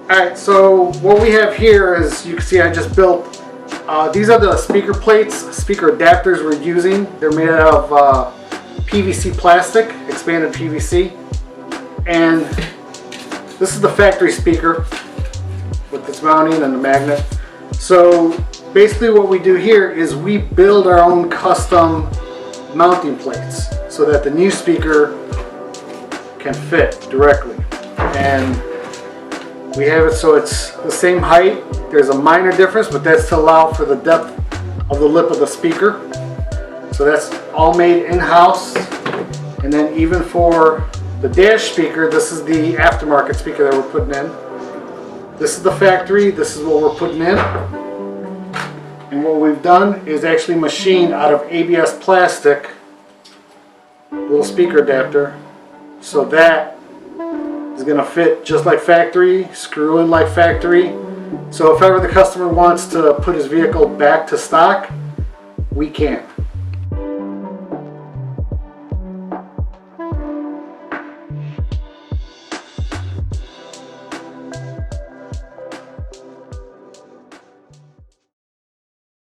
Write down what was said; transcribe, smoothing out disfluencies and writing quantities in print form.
Alright, so what we have here is, you can see I just built, these are the speaker plates, speaker adapters we're using. They're made out of PVC plastic, expanded PVC. And this is the factory speaker with its mounting and the magnet. So basically what we do here is we build our own custom mounting plates so that the new speaker can fit directly. And we have it so it's the same height. There's a minor difference, but that's to allow for the depth of the lip of the speaker. So that's all made in-house. And then even for the dash speaker, this is the aftermarket speaker that we're putting in. This is the factory, this is what we're putting in. And what we've done is actually machined out of ABS plastic, little speaker adapter, so that is going to fit just like factory, screw in like factory. So if ever the customer wants to put his vehicle back to stock, we can.